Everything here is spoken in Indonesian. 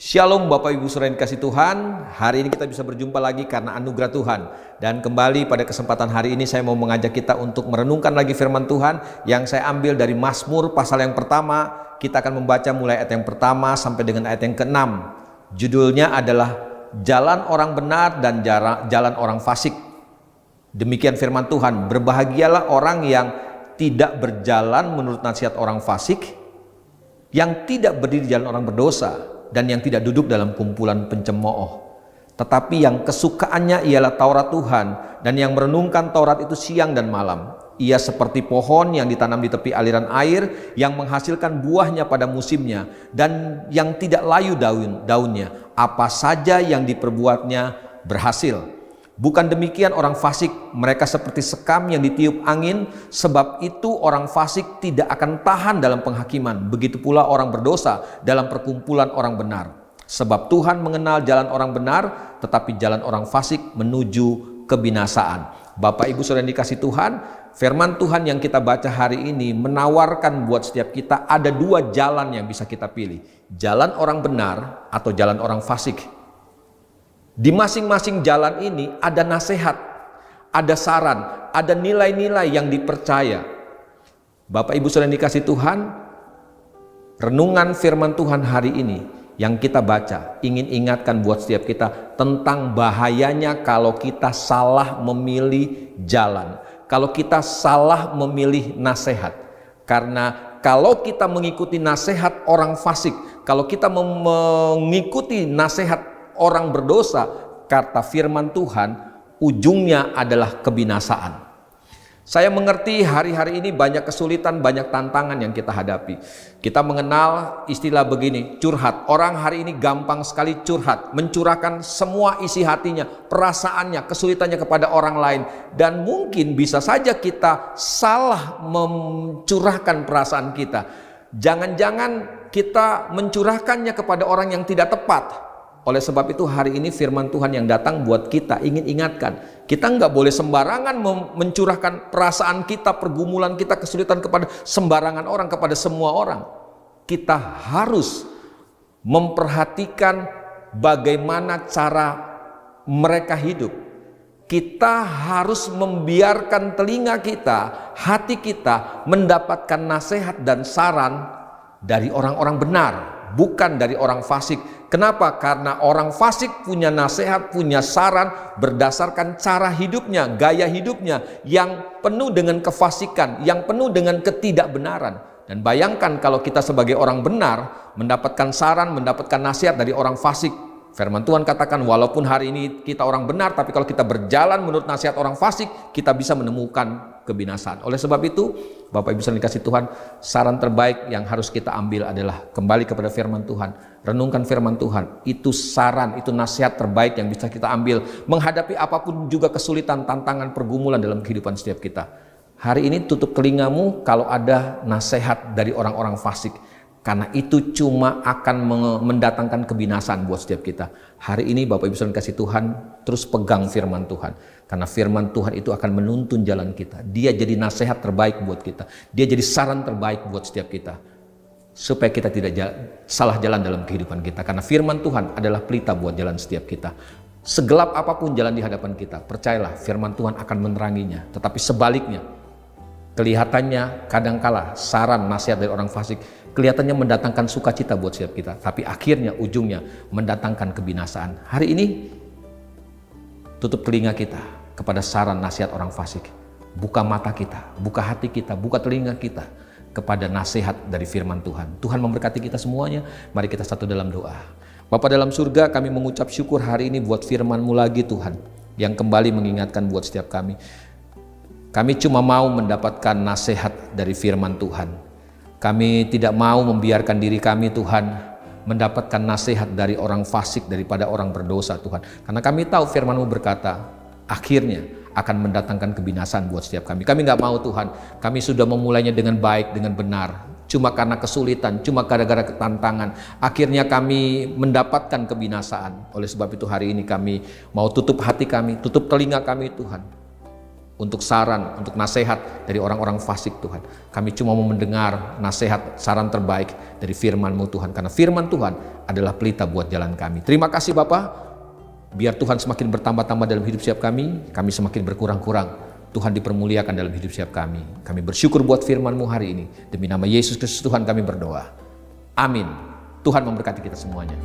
Shalom Bapak Ibu Saudara yang dikasih Tuhan. Hari ini kita bisa berjumpa lagi karena anugerah Tuhan. Dan kembali pada kesempatan hari ini saya mau mengajak kita untuk merenungkan lagi firman Tuhan yang saya ambil dari Mazmur pasal yang pertama. Kita akan membaca mulai ayat yang pertama sampai dengan ayat yang ke-6. Judulnya adalah Jalan Orang Benar dan Jalan Orang Fasik. Demikian firman Tuhan, berbahagialah orang yang tidak berjalan menurut nasihat orang fasik, yang tidak berdiri di jalan orang berdosa, dan yang tidak duduk dalam kumpulan pencemooh, tetapi yang kesukaannya ialah Taurat Tuhan, dan yang merenungkan Taurat itu siang dan malam. Ia seperti pohon yang ditanam di tepi aliran air, yang menghasilkan buahnya pada musimnya, dan yang tidak layu daunnya. Apa saja yang diperbuatnya berhasil. Bukan demikian orang fasik, mereka seperti sekam yang ditiup angin. Sebab itu orang fasik tidak akan tahan dalam penghakiman. Begitu pula orang berdosa dalam perkumpulan orang benar. Sebab Tuhan mengenal jalan orang benar, tetapi jalan orang fasik menuju kebinasaan. Bapak Ibu Saudara yang dikasih Tuhan, firman Tuhan yang kita baca hari ini menawarkan buat setiap kita ada dua jalan yang bisa kita pilih. Jalan orang benar atau jalan orang fasik. Di masing-masing jalan ini ada nasihat, ada saran, ada nilai-nilai yang dipercaya. Bapak Ibu Saudara yang dikasih Tuhan, renungan firman Tuhan hari ini yang kita baca ingin ingatkan buat setiap kita tentang bahayanya kalau kita salah memilih jalan, kalau kita salah memilih nasihat. Karena kalau kita mengikuti nasihat orang fasik, kalau kita mengikuti nasihat orang berdosa, kata firman Tuhan, ujungnya adalah kebinasaan. Saya mengerti hari-hari ini banyak kesulitan, banyak tantangan yang kita hadapi. Kita mengenal istilah begini, curhat. Orang hari ini gampang sekali curhat, mencurahkan semua isi hatinya, perasaannya, kesulitannya kepada orang lain. Dan mungkin bisa saja kita salah mencurahkan perasaan kita. Jangan-jangan kita mencurahkannya kepada orang yang tidak tepat. Oleh sebab itu hari ini firman Tuhan yang datang buat kita ingin ingatkan, kita nggak boleh sembarangan mencurahkan perasaan kita, pergumulan kita, kesulitan kepada sembarangan orang, kepada semua orang. Kita harus memperhatikan bagaimana cara mereka hidup. Kita harus membiarkan telinga kita, hati kita mendapatkan nasihat dan saran dari orang-orang benar, bukan dari orang fasik. Kenapa? Karena orang fasik punya nasihat, punya saran berdasarkan cara hidupnya, gaya hidupnya yang penuh dengan kefasikan, yang penuh dengan ketidakbenaran. Dan bayangkan kalau kita sebagai orang benar mendapatkan saran, mendapatkan nasihat dari orang fasik. Firman Tuhan katakan walaupun hari ini kita orang benar, tapi kalau kita berjalan menurut nasihat orang fasik, kita bisa menemukan kebinasaan. Oleh sebab itu, Bapak Ibu sekalian dikasih Tuhan, saran terbaik yang harus kita ambil adalah kembali kepada firman Tuhan. Renungkan firman Tuhan, itu saran, itu nasihat terbaik yang bisa kita ambil menghadapi apapun juga kesulitan, tantangan, pergumulan dalam kehidupan setiap kita. Hari ini tutup telingamu kalau ada nasihat dari orang-orang fasik. Karena itu cuma akan mendatangkan kebinasaan buat setiap kita. Hari ini Bapak Ibu sekalian kasih Tuhan, terus pegang firman Tuhan. Karena firman Tuhan itu akan menuntun jalan kita. Dia jadi nasihat terbaik buat kita. Dia jadi saran terbaik buat setiap kita. Supaya kita tidak salah jalan dalam kehidupan kita. Karena firman Tuhan adalah pelita buat jalan setiap kita. Segelap apapun jalan di hadapan kita, percayalah firman Tuhan akan meneranginya. Tetapi sebaliknya, kelihatannya kadangkala saran nasihat dari orang fasik kelihatannya mendatangkan sukacita buat setiap kita, tapi akhirnya ujungnya mendatangkan kebinasaan. Hari ini tutup telinga kita kepada saran nasihat orang fasik. Buka mata kita, buka hati kita, buka telinga kita kepada nasihat dari firman Tuhan. Tuhan memberkati kita semuanya. Mari kita satu dalam doa. Bapa dalam surga, kami mengucap syukur hari ini buat firman-Mu lagi Tuhan, yang kembali mengingatkan buat setiap kami. Kami cuma mau mendapatkan nasihat dari firman Tuhan. Kami tidak mau membiarkan diri kami Tuhan mendapatkan nasihat dari orang fasik, daripada orang berdosa Tuhan. Karena kami tahu firman-Mu berkata, akhirnya akan mendatangkan kebinasaan buat setiap kami. Kami nggak mau Tuhan, kami sudah memulainya dengan baik, dengan benar. Cuma karena kesulitan, cuma gara-gara ketantangan, akhirnya kami mendapatkan kebinasaan. Oleh sebab itu hari ini kami mau tutup hati kami, tutup telinga kami Tuhan. untuk saran, untuk nasihat dari orang-orang fasik Tuhan. Kami cuma mau mendengar nasihat, saran terbaik dari firman-Mu Tuhan. Karena firman Tuhan adalah pelita buat jalan kami. Terima kasih Bapa. Biar Tuhan semakin bertambah-tambah dalam hidup setiap kami semakin berkurang-kurang. Tuhan dipermuliakan dalam hidup setiap kami. Kami bersyukur buat firman-Mu hari ini. Demi nama Yesus Kristus Tuhan kami berdoa. Amin. Tuhan memberkati kita semuanya.